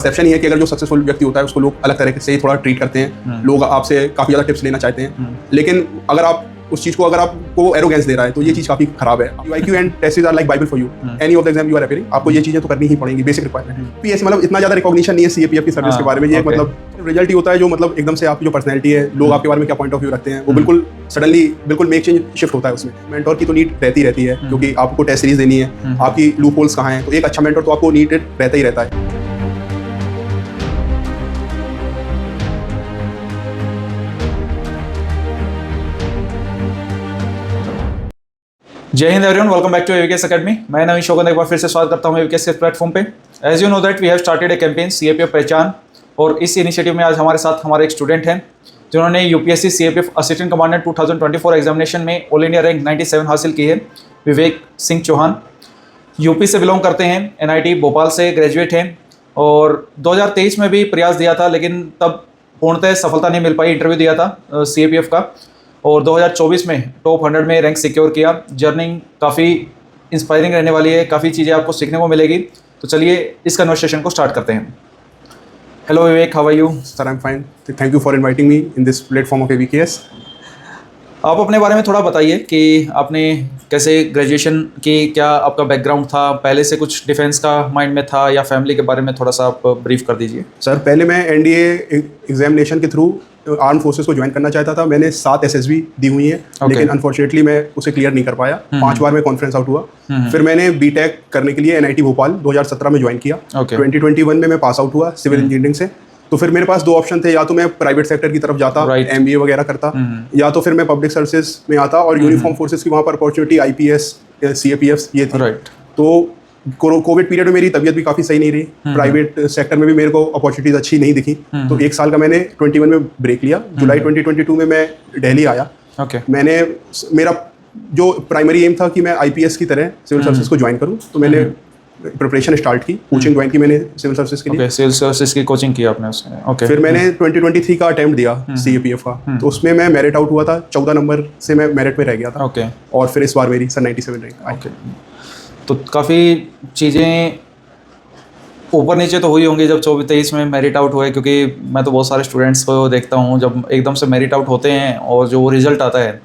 Perception ही है कि अगर जो सक्सेसफुल व्यक्ति होता है उसको लोग अलग तरह से थोड़ा ट्रीट करते हैं, लोग आपसे काफ़ी ज़्यादा टिप्स लेना चाहते हैं, लेकिन अगर आप उस चीज़ को अगर आपको एरोगेंस दे रहा है तो ये चीज़ काफ़ी खराब है। IQ and test are like Bible for you, any of the exam you are appearing, आपको ये चीज़ें तो करनी ही पड़ेंगी, बेसिक रिक्वायरमेंट। पीएस मतलब इतना ज़्यादा रिकॉग्निशन नहीं है CAPF की सर्विस के बारे में, ये मतलब रिजल्ट ही होता है जो मतलब एकदम से आपकी जो पर्सनैलिटी है, लोग आपके बारे में क्या पॉइंट ऑफ व्यू रखते हैं, वो बिल्कुल सडनली बिल्कुल मेक चेंज शिफ्ट होता है उसमें। मेंटोर की तो नीड रहती है क्योंकि आपको टेस्ट सीरीज देनी है, आपकी लूप होल्स कहाँ हैं, तो एक अच्छा मेंटोर तो आपको नीडेड रहता ही रहता है। Jai Hind everyone, welcome back to AVKS academy. मैं नवीन शोगन एक बार फिर से स्वागत करता हूं एवीकेएस के प्लेटफॉर्म पे। As you know that we have started a campaign CAPF पहचान, और इस इनिशिएटिव में आज हमारे साथ हमारे एक स्टूडेंट हैं जिन्होंने UPSC CAPF assistant commandant 2024 examination में ऑल इंडिया रैंक 97 हासिल की है। विवेक सिंह चौहान यूपी से बिलोंग करते हैं, NIT भोपाल से ग्रेजुएट हैं और 2023 में भी प्रयास दिया था, लेकिन तब पूर्णतः सफलता नहीं मिल पाई। इंटरव्यू दिया था CAPF का और 2024 में टॉप 100 में रैंक सिक्योर किया। जर्नी काफ़ी इंस्पायरिंग रहने वाली है, काफ़ी चीज़ें आपको सीखने को मिलेगी। तो चलिए इस कन्वर्सेशन को स्टार्ट करते हैं। Hello Vivek, how are you? Sir I am fine, thank you for inviting me in this platform of AVKS। आप अपने बारे में थोड़ा बताइए कि आपने कैसे ग्रेजुएशन की, क्या आपका बैकग्राउंड था, पहले से कुछ डिफेंस का माइंड में था या फैमिली के बारे में थोड़ा सा आप ब्रीफ कर दीजिए। सर पहले मैं NDA एग्जामिनेशन के थ्रू आर्म फोर्सेस को ज्वाइन करना चाहता था। मैंने 7 SSB दी हुई है, लेकिन अनफॉर्चुनेटली मैं उसे क्लियर नहीं कर पाया। 5 बार मैं कॉन्फ्रेंस आउट हुआ। फिर मैंने BTech करने के लिए NIT भोपाल 2017 में ज्वाइन किया। 2021 में मैं पास आउट हुआ सिविल इंजीनियरिंग से। तो फिर मेरे पास 2 ऑप्शन थे, या तो मैं प्राइवेट सेक्टर की तरफ जाता, MBA वगैरह करता, या तो फिर मैं पब्लिक सर्विसेज में आता और यूनिफॉर्म फोर्सेस की वहाँ पर अपॉर्चुनिटी IPS CAPF ये थी। तो कोविड पीरियड में मेरी तबीयत भी काफ़ी सही नहीं रही, प्राइवेट सेक्टर में भी मेरे को अपॉर्चुनिटीज अच्छी नहीं दिखी। तो 1 साल का मैंने 21 में ब्रेक लिया। जुलाई 2022 में मैं दिल्ली आया। मैंने मेरा जो प्राइमरी एम था कि मैं IPS की तरह सिविल सर्विसेज को ज्वाइन करूं, तो मैंने प्रिपरेशन स्टार्ट की, कोचिंग ज्वाइन की मैंने सिविल सर्विसेज के लिए। सिविल सर्विसेज की कोचिंग की आपने उसमें? फिर मैंने 2023 का अटेम्प्ट दिया CAPF का, तो उसमें मैं मेरिट आउट हुआ था, 14 नंबर से मैं मेरिट में रह गया था। और फिर इस बार मेरी 97 रैंक आई। तो काफ़ी चीज़ें ऊपर नीचे तो हुई होंगी जब 24-23 में मेरिट आउट हुए, क्योंकि मैं तो बहुत सारे स्टूडेंट्स को देखता हूँ जब एकदम से मेरिट आउट होते हैं और जो रिजल्ट आता है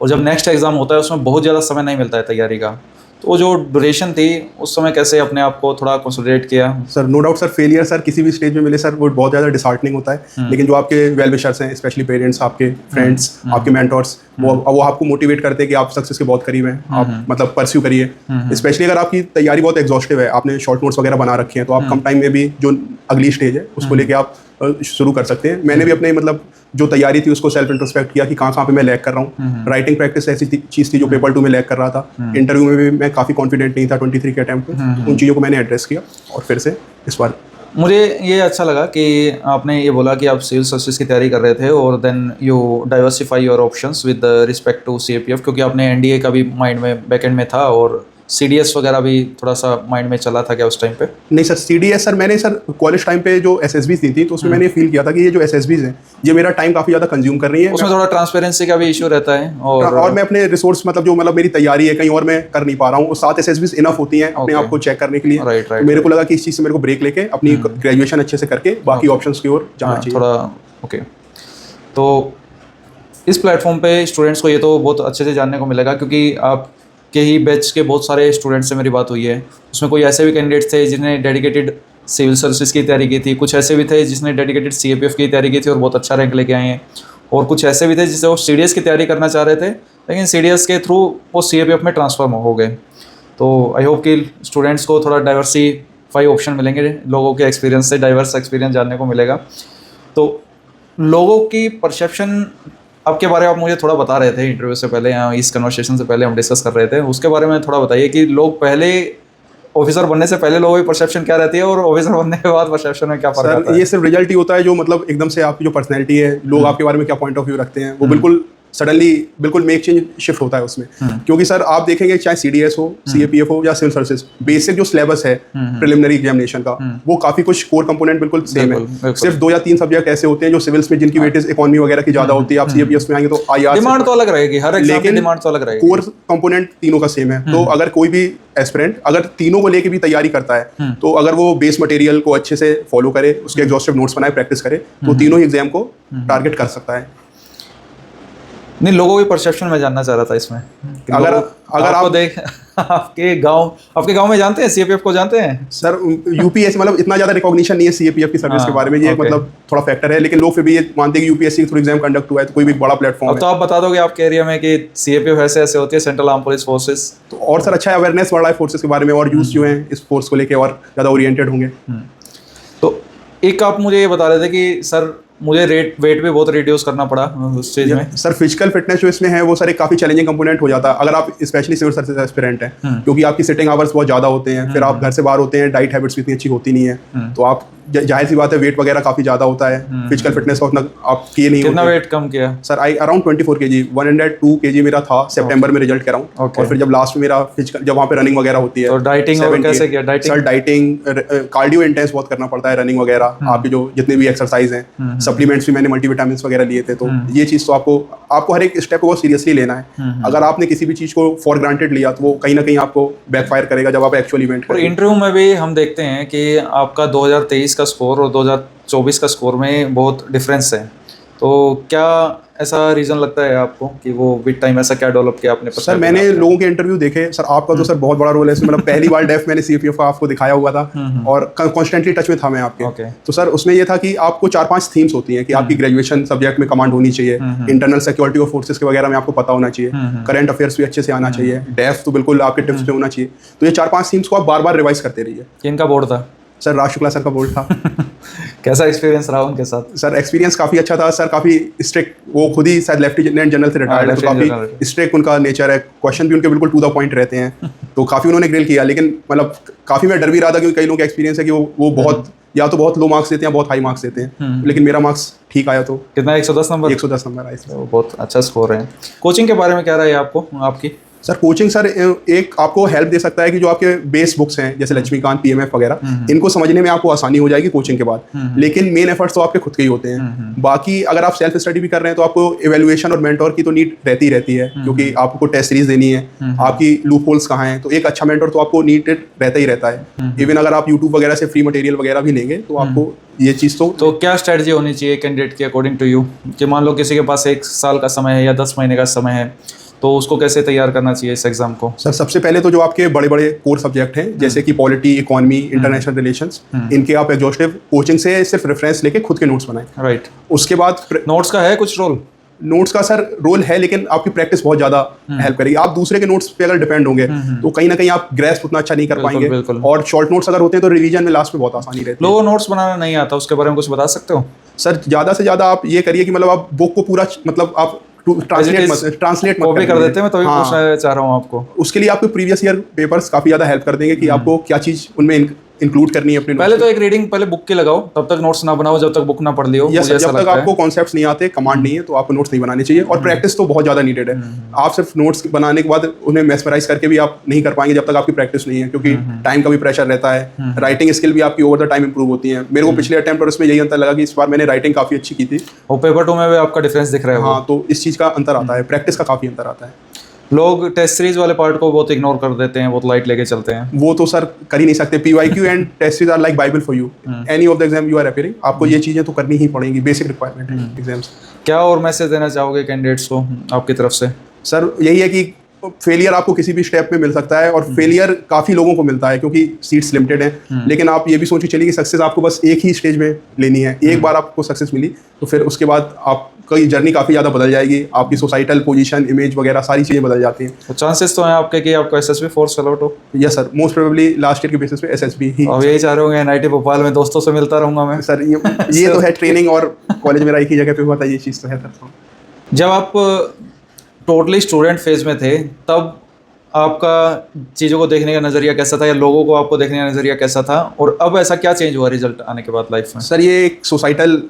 और जब नेक्स्ट एग्ज़ाम होता है उसमें बहुत ज़्यादा समय नहीं मिलता है तैयारी का। तो जो ड्यूरेशन थी उस समय कैसे अपने आप को थोड़ा कंसोलिडेट किया? Sir no doubt sir, failure sir किसी भी स्टेज में मिले सर वो बहुत ज़्यादा डिसहार्टनिंग होता है, लेकिन जो आपके वेल विशर्स हैं, स्पेशली पेरेंट्स, आपके फ्रेंड्स, आपके मेंटर्स, वो आपको मोटिवेट करते हैं कि आप सक्सेस के बहुत करीब हैं, आप मतलब परस्यू करिए। स्पेशली अगर आपकी तैयारी बहुत एग्जॉस्टिव है, आपने शॉर्ट नोट्स वगैरह बना रखे हैं, तो आप कम टाइम में भी जो अगली स्टेज है उसको लेके आप शुरू कर सकते हैं। मैंने भी अपने मतलब जो तैयारी थी उसको सेल्फ इंट्रोस्पेक्ट किया कि कहाँ पे मैं लैग कर रहा हूँ। राइटिंग प्रैक्टिस ऐसी चीज़ थी जो पेपर 2 में लैग कर रहा था। इंटरव्यू में भी मैं काफ़ी कॉन्फिडेंट नहीं था 23 के अटैम्प्ट में। उन चीज़ों को मैंने एड्रेस किया और फिर से इस बार मुझे ये अच्छा लगा कि आपने ये बोला कि आप सिविल सर्विसेज की तैयारी कर रहे थे और then you diversify your options with respect to CAPF, क्योंकि आपने NDA का भी माइंड में बैकएंड में था और CDS वगैरह भी थोड़ा सा माइंड में चला था क्या उस टाइम पे? नहीं सर, CDS सर मैंने सर कॉलेज टाइम पे जो SSBs दी थी तो उसमें मैंने फील किया था कि ये जो SSBs हैं ये मेरा टाइम काफ़ी ज़्यादा कंज्यूम कर रही है। उसमें थोड़ा ट्रांसपेरेंसी का भी इशू रहता है और मैं अपने रिसोर्स मतलब मेरी तैयारी है कहीं और मैं कर नहीं पा रहा हूँ, 7 SSBs इनफ होती हैं अपने आप को चेक करने के लिए। तो मेरे को लगा कि इस चीज़ से मेरे को ब्रेक लेके अपनी ग्रेजुएशन अच्छे से करके बाकी ऑप्शंस की ओर जाना चाहिए थोड़ा। तो इस प्लेटफॉर्म पे स्टूडेंट्स को ये तो बहुत अच्छे से जानने को मिलेगा, क्योंकि आप के ही बैच के बहुत सारे स्टूडेंट्स से मेरी बात हुई है। उसमें कोई ऐसे भी कैंडिडेट्स थे जिन्हें डेडिकेटेड सिविल सर्विसेज की तैयारी की थी, कुछ ऐसे भी थे जिसने डेडिकेटेड CAPF की तैयारी की थी और बहुत अच्छा रैंक लेके आए हैं, और कुछ ऐसे भी थे जिससे वो CDS की तैयारी करना चाह रहे थे लेकिन CDS के थ्रू वो CAPF में ट्रांसफॉर्म हो गए। तो आई होप कि स्टूडेंट्स को थोड़ा डाइवर्सिफाई ऑप्शन मिलेंगे, लोगों के एक्सपीरियंस से डाइवर्स एक्सपीरियंस जानने को मिलेगा। तो लोगों की परसेप्शन आपके बारे में आप मुझे थोड़ा बता रहे थे इंटरव्यू से पहले या इस कन्वर्सेशन से पहले हम डिस्कस कर रहे थे, उसके बारे में थोड़ा बताइए कि लोग पहले ऑफिसर बनने से पहले लोगों की परसेप्शन क्या रहती है और ऑफिसर बनने के बाद परसेप्शन में क्या फर्क आता है? ये सिर्फ रिजल्ट ही होता है जो मतलब एकदम से आपकी जो पर्सनैलिटी है, लोग आपके बारे में क्या पॉइंट ऑफ व्यू रखते हैं, वो बिल्कुल सडनली बिल्कुल मेक चेंज शिफ्ट होता है उसमें। क्योंकि सर आप देखेंगे चाहे सीडीएस हो, सीएपीएफ हो या सिविल सर्विसेज, बेसिक जो सिलेबस है प्रिलिमिनरी एग्जामिनेशन का वो काफी कुछ कोर कंपोनेंट बिल्कुल सेम है। सिर्फ 2 या 3 सब्जेक्ट ऐसे होते हैं जो सिविल्स में जिनकी वेटेज इकोनॉमी वगैरह की ज्यादा होती है। आप सीएपीएफ में आएंगे तो आईआर डिमांड तो अलग रहेगी, हर एग्जाम की डिमांड तो अलग रहेगी। कोर कंपोनेंट तीनों का सेम है। तो अगर कोई भी एस्पिरेंट अगर तीनों को लेके भी तैयारी करता है तो अगर वो बेस मटेरियल को अच्छे से फॉलो करे, उसके एग्जॉस्टिव नोट्स बनाए, प्रैक्टिस करे तो तीनों ही एग्जाम को टारगेट कर सकता है। नहीं, लोगों की परसेप्शन में जानना चाह रहा था इसमें। अगर आप देख आपके गांव में जानते हैं सीएपीएफ को, जानते हैं सर? यूपीएससी मतलब इतना ज्यादा रिकॉग्निशन नहीं है सीएपीएफ की सर्विस के बारे में, ये मतलब थोड़ा फैक्टर है। लेकिन लोग फिर भी ये मानते हैं कि यूपीएससी के थ्रू एग्जाम कंडक्ट हुआ है तो कोई भी बड़ा प्लेटफॉर्म है। तो आप बता दोगे आपके एरिया में कि सीएपीएफ ऐसे ऐसे होती है, सेंट्रल आर्म पुलिस फोर्सेस, तो और सर अच्छा अवेयरनेस बढ़ा है फोर्सेस के बारे में और यूथ जो है इस फोर्स को लेके और ज्यादा ओरिएंटेड होंगे। तो एक आप मुझे ये बता रहे थे कि सर मुझे वेट भी बहुत रिड्यूस करना पड़ा उस स्टेज में। सर फिजिकल फिटनेस जो इसमें है वो सर एक काफी चैलेंजिंग कंपोनेंट हो जाता है अगर आप स्पेशली सिविल सर्विसेज एस्पिरेंट हैं, क्योंकि आपकी सिटिंग आवर्स बहुत ज्यादा होते हैं, फिर आप घर से बाहर होते हैं, डाइट हैबिट्स भी इतनी अच्छी होती नहीं है, तो आप जाहिर सी बात है वेट वगैरह काफी ज्यादा होता है। फिजिकल फिटनेस का उतना आप किए नहीं। कितना वेट कम किया सर? आई अराउंड 24 kg, 102 kg मेरा था सितंबर में रिजल्ट कराऊं। और फिर जब लास्ट में मेरा फिजिकल जब वहाँ पे रनिंग वगैरह होती है तो डाइटिंग और कैसे किया? Dieting sir dieting cardio intense बहुत करना पड़ता है, रनिंग वगैरह, आपके जो जितने भी एक्सरसाइज हैं, सप्लीमेंट्स भी मैंने मल्टीविटामिन्स वगैरह लिए थे। तो ये चीज़ तो आपको हर एक स्टेप को सीरियसली लेना है। अगर आपने किसी भी चीज़ को फॉर ग्रांटेड लिया तो वो कहीं ना कहीं आपको बैकफायर करेगा जब आप एक्चुअल इवेंट करेंगे। और इंटरव्यू में भी हम देखते हैं कि आपका 2023 का स्कोर और 2024 का स्कोर में बहुत डिफरेंस है, तो क्या ऐसा रीजन लगता है आपको कि वो विद टाइम ऐसा क्या डेवलप किया आपने? सर मैंने लोगों के इंटरव्यू देखे सर, आपका तो सर बहुत बड़ा रोल है इसमें। मतलब पहली बार डेफ मैंने सीपीएफ का आपको दिखाया हुआ था और कॉन्स्टेंटली टच में था मैं आपके। तो सर उसमें ये था कि आपको 4-5 थीम्स होती हैं कि आपकी ग्रेजुएशन सब्जेक्ट में कमांड होनी चाहिए, इंटरनल सिक्योरिटी ऑफ फोर्सेस के वगैरह में आपको पता होना चाहिए, करंट अफेयर्स भी अच्छे से आना चाहिए, डेफ तो बिल्कुल आपके टिप्स पे होना चाहिए। तो ये 4-5 थीम्स को आप बार बार रिवाइज करते रहिए। किनका बोर्ड था? सर राज शुक्ला सर का बोर्ड था। कैसा एक्सपीरियंस रहा उनके साथ? सर एक्सपीरियंस काफ़ी अच्छा था सर, काफ़ी स्ट्रिक्ट, वो खुद ही शायद लेफ्टिनेंट जनरल से रिटायर्ड है, तो काफ़ी स्ट्रिक्ट उनका नेचर है, क्वेश्चन भी उनके बिल्कुल टू द पॉइंट रहते हैं, तो काफ़ी उन्होंने ग्रिल किया। लेकिन मतलब काफ़ी मैं डर भी रहा था क्योंकि कई लोगों का एक्सपीरियंस है कि वो बहुत या तो बहुत लो मार्क्स देते हैं, बहुत हाई मार्क्स देते हैं, लेकिन मेरा मार्क्स ठीक आया। तो कितना? 110 नंबर? 110 नंबर आया, तो बहुत अच्छा स्कोर है। कोचिंग के बारे में क्या रहा है आपकी? सर कोचिंग सर एक आपको हेल्प दे सकता है कि जो आपके बेस बुक्स हैं जैसे लक्ष्मीकांत, पीएमएफ वगैरह, इनको समझने में आपको आसानी हो जाएगी कोचिंग के बाद। लेकिन मेन एफर्ट्स तो आपके खुद के ही होते हैं। बाकी अगर आप सेल्फ स्टडी भी कर रहे हैं तो आपको इवैल्यूएशन और मेंटोर की तो नीड रहती है, क्योंकि आपको टेस्ट सीरीज देनी है, आपकी लूप होल्स कहाँ हैं, तो एक अच्छा मेंटोर तो आपको नीडेड रहता ही रहता है। इवन अगर आप यूट्यूब वगैरह से फ्री मटेरियल वगैरह भी लेंगे तो आपको ये चीज़ तो क्या स्ट्रेटजी होनी चाहिए कैंडिडेट की अकॉर्डिंग टू यू, कि मान लो किसी के पास 1 साल का समय है या 10 महीने का समय है, तो उसको कैसे तैयार करना चाहिए इस एग्जाम को? सर सबसे पहले तो जो आपके बड़े बड़े कोर सब्जेक्ट हैं जैसे कि पॉलिटी, इकोनॉमी, इंटरनेशनल रिलेशंस, इनके आप एग्जॉस्टिव कोचिंग से सिर्फ रेफरेंस लेके खुद के नोट्स बनाएं। राइट। उसके बाद नोट्स का है कुछ रोल? नोट्स का सर रोल है, लेकिन आपकी प्रैक्टिस बहुत ज्यादा हेल्प करेगी। आप दूसरे के नोट्स पे अगर डिपेंड होंगे तो कहीं ना कहीं आप ग्रेस्प उतना अच्छा नहीं कर पाएंगे। और शॉर्ट नोट्स अगर होते हैं तो रिवीजन में लास्ट में बहुत आसानी रहती है। लोगों को नोट्स बनाना नहीं आता, उसके बारे में कुछ बता सकते हो? सर ज्यादा से ज्यादा आप ये करिए कि मतलब आप बुक को पूरा मतलब आप ट्रांसलेट कॉपी कर देते हैं। मैं तभी पूछना चाह रहा हूँ आपको, उसके लिए आपको प्रीवियस ईयर पेपर्स काफी ज्यादा हेल्प कर देंगे कि आपको क्या चीज उनमें इंक्लूड करनी है अपने। पहले तो एक रीडिंग पहले बुक की लगाओ, तब तक नोट्स ना बनाओ जब तक बुक ना पढ़ लियो। जब तक आपको कॉन्सेप्ट्स नहीं आते, कमांड नहीं है, तो आपको नोट्स नहीं बनाने चाहिए। और प्रैक्टिस तो बहुत ज्यादा नीडेड है। आप सिर्फ नोट्स बनाने के बाद उन्हें मेस्मराइज करके भी आप नहीं कर पाएंगे जब तक आपकी प्रैक्टिस नहीं है, क्योंकि टाइम का भी प्रेशर रहता है। राइटिंग स्किल भी आपकी ओवर द टाइम इंप्रूव होती है। मेरे को पिछले अटेम्प्ट और इसमें यही अंतर लगा कि इस बार मैंने राइटिंग काफी अच्छी की थी और पेपर 2 में भी आपका डिफरेंस दिख रहा है। हाँ, तो इस चीज का अंतर आता है, प्रैक्टिस का काफी अंतर आता है। लोग टेस्ट सीरीज वाले पार्ट को बहुत इग्नोर कर देते हैं, बहुत लाइट लेके चलते हैं। वो तो सर कर ही नहीं सकते। PYQ and test series are like Bible for you, any of the exam you are appearing, आपको ये चीजें तो करनी ही पड़ेंगी, बेसिक रिक्वायरमेंट है एग्जाम्स। क्या और मैसेज देना चाहोगे कैंडिडेट्स को आपकी तरफ से? सर यही है कि फेलियर आपको किसी भी स्टेप में मिल सकता है, और फेलियर काफ़ी लोगों को मिलता है क्योंकि सीट्स लिमिटेड हैं। लेकिन आप ये भी सोच के चलिए कि सक्सेस आपको बस एक ही स्टेज में लेनी है। एक बार आपको सक्सेस मिली तो फिर उसके बाद आपकी जर्नी काफ़ी ज़्यादा बदल जाएगी, आपकी सोसाइटल पोजीशन, इमेज वगैरह सारी चीज़ें बदल जाती हैं। तो चांसेस तो हैं आपके कि आपको SSB फोर्स अलॉट हो? Yes sir, most probably last year के बेसिस पे SSB ही। अब यही चाह रहे होंगे NIT भोपाल में दोस्तों से मिलता रहूँगा मैं? सर ये तो है, ट्रेनिंग और कॉलेज मेरा एक ही जगह पे हुआ था, ये चीज़ तो है सर। जब आप टोटली स्टूडेंट फेज में थे तब आपका चीज़ों को देखने का नज़रिया कैसा था, या लोगों को आपको देखने का नज़रिया कैसा था, और अब ऐसा क्या चेंज हुआ रिजल्ट आने के बाद लाइफ में? सर ये एक सोसाइटल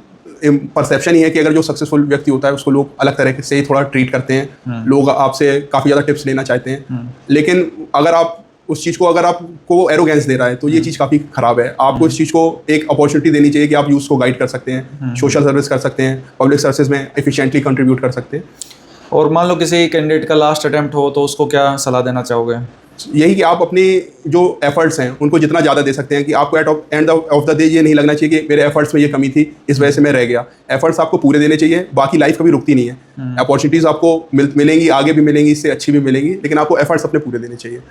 परसेप्शन ही है कि अगर जो सक्सेसफुल व्यक्ति होता है उसको लोग अलग तरह से ही थोड़ा ट्रीट करते हैं, लोग आपसे काफ़ी ज़्यादा टिप्स लेना चाहते हैं। लेकिन अगर आप उस चीज़ को, अगर आपको एरोगेंस दे रहा है तो ये चीज़ काफ़ी ख़राब है। आपको इस चीज़ को एक अपॉर्चुनिटी देनी चाहिए कि आप यूथ को गाइड कर सकते हैं, सोशल सर्विस कर सकते हैं, पब्लिक सर्विस में एफिशिएंटली कंट्रीब्यूट कर सकते हैं। और मान लो किसी कैंडिडेट का लास्ट अटेम्प्ट हो तो उसको क्या सलाह देना चाहोगे? यही कि आप अपनी जो एफर्ट्स हैं उनको जितना ज़्यादा दे सकते हैं, कि आपको at end of the day ये नहीं लगना चाहिए कि मेरे एफर्ट्स में ये कमी थी, इस वजह से मैं रह गया। एफर्ट्स आपको पूरे देने चाहिए, बाकी लाइफ कभी रुकती नहीं है। अपॉर्चुनिटीज़ आपको मिलेंगी, आगे भी मिलेंगी, इससे अच्छी भी मिलेंगी, लेकिन आपको एफर्ट्स अपने पूरे देने चाहिए।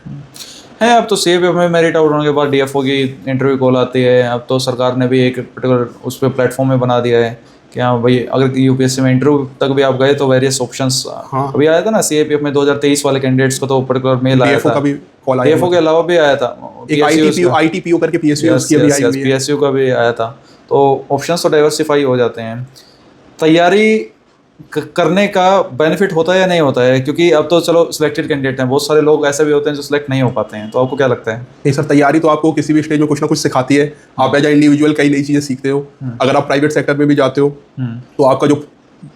है अब तो सीएपीएफ में मेरिट आउट होने के बाद डीएफओ की इंटरव्यू कॉल आती है। अब तो सरकार ने भी एक पर्टिकुलर उस पर प्लेटफॉर्म में बना दिया है कि हाँ भाई, अगर यूपीएससी में इंटरव्यू तक भी आप गए तो वेरियस ऑप्शंस। हाँ। अभी आया था ना सीएपीएफ में 2023 वाले कैंडिडेट्स को तो पर्टिकुलर मेल आया डीएफओ था, का भी कॉल आया, डीएफओ के अलावा भी आया था, एक आईटीपीओ करके पीएसयू उसकी भी आई हुई है, पीएसयू का भी आया था। तो ऑप्शंस तो डाइवर्सिफाई हो जाते हैं। तैयारी करने का बेनिफिट होता है या नहीं होता है? क्योंकि अब तो चलो सिलेक्टेड कैंडिडेट हैं, बहुत सारे लोग ऐसे भी होते हैं जो सिलेक्ट नहीं हो पाते हैं, तो आपको क्या लगता है? नहीं सर, तैयारी तो आपको किसी भी स्टेज में कुछ ना कुछ सिखाती है। आप एज ए इंडिविजुअल कई नई चीज़ें सीखते हो। अगर आप प्राइवेट सेक्टर में भी जाते हो तो आपका जो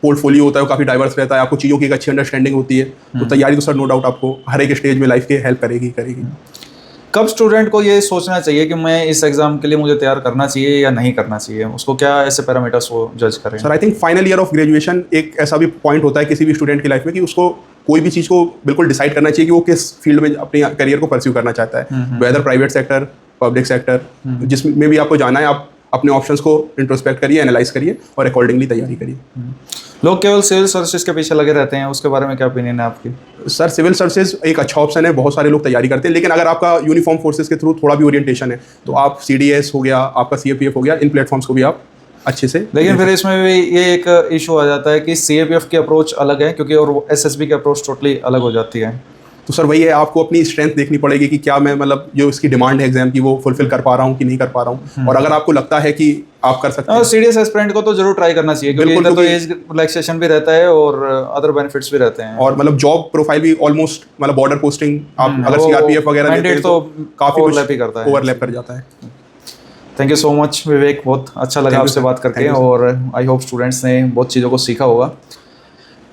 पोर्टफोलियो होता है वो काफ़ी डाइवर्स रहता है, आपको चीज़ों की एक अच्छी अंडरस्टैंडिंग होती है। तो तैयारी तो सर नो डाउट आपको हर एक स्टेज में लाइफ के हेल्प करेगी। कब स्टूडेंट को ये सोचना चाहिए कि मैं इस एग्जाम के लिए मुझे तैयार करना चाहिए या नहीं करना चाहिए? उसको क्या ऐसे पैरामीटर्स वो जज करें? Sir I think final year of graduation एक ऐसा भी पॉइंट होता है किसी भी स्टूडेंट की लाइफ में कि उसको कोई भी चीज़ को बिल्कुल डिसाइड करना चाहिए कि वो किस फील्ड में अपने करियर को परस्यू करना चाहता है, whether private sector, public sector, जिसमें भी आपको जाना है। आप अपने ऑप्शंस को इंट्रोस्पेक्ट करिए, एनालाइज करिए और अकॉर्डिंगली तैयारी करिए। लोग केवल सिविल सर्विसेज के पीछे लगे रहते हैं, उसके बारे में क्या ओपिनियन है आपकी? सर सिविल सर्विसेज एक अच्छा ऑप्शन है, बहुत सारे लोग तैयारी करते हैं, लेकिन अगर आपका यूनिफॉर्म फोर्सेस के थ्रू थोड़ा भी ओरिएंटेशन है तो आप सीडीएस हो गया, आपका सीएपीएफ हो गया, इन प्लेटफॉर्म्स को भी आप अच्छे से। लेकिन फिर इसमें भी ये एक इशू आ जाता है कि सीएपीएफ की अप्रोच अलग है, क्योंकि और एसएसबी की अप्रोच टोटली अलग हो जाती है। तो सर वही है, आपको अपनी स्ट्रेंथ देखनी पड़ेगी कि क्या मैं, मतलब जो इसकी डिमांड है एग्जाम की, वो फुलफिल कर पा रहा हूँ कि नहीं कर पा रहा हूँ। और अगर आपको लगता है कि आप कर सकते हैं, सीडीएस एस्पिरेंट को तो जरूर ट्राई करना चाहिए, क्योंकि इधर तो एज रिलैक्सेशन भी रहता है और अदर बेनिफिट्स भी रहते हैं, और मतलब जॉब प्रोफाइल भी ऑलमोस्ट, मतलब बॉर्डर पोस्टिंग आप अगर सीआरपीएफ वगैरह लेते हैं तो काफी ओवरलैप कर जाता है। थैंक यू सो मच विवेक, बहुत अच्छा लगा आपसे बात करके, और आई होप स्टूडेंट्स ने बहुत चीज़ों को सीखा होगा।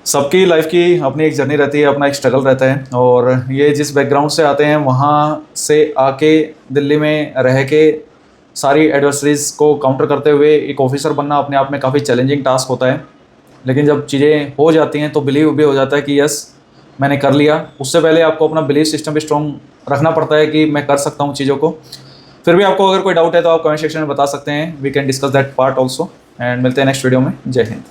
सबकी लाइफ की अपनी एक जर्नी रहती है, अपना एक स्ट्रगल रहता है, और ये जिस बैकग्राउंड से आते हैं वहाँ से आके दिल्ली में रह के सारी एडवर्सरीज को काउंटर करते हुए एक ऑफिसर बनना अपने आप में काफ़ी चैलेंजिंग टास्क होता है। लेकिन जब चीज़ें हो जाती हैं तो बिलीव भी हो जाता है कि यस मैंने कर लिया। उससे पहले आपको अपना बिलीव सिस्टम भी स्ट्रॉन्ग रखना पड़ता है कि मैं कर सकता हूँ चीज़ों को। फिर भी आपको अगर कोई डाउट है तो आप कमेंट सेक्शन में बता सकते हैं, we can discuss that part also, and मिलते हैं नेक्स्ट वीडियो में। जय हिंद।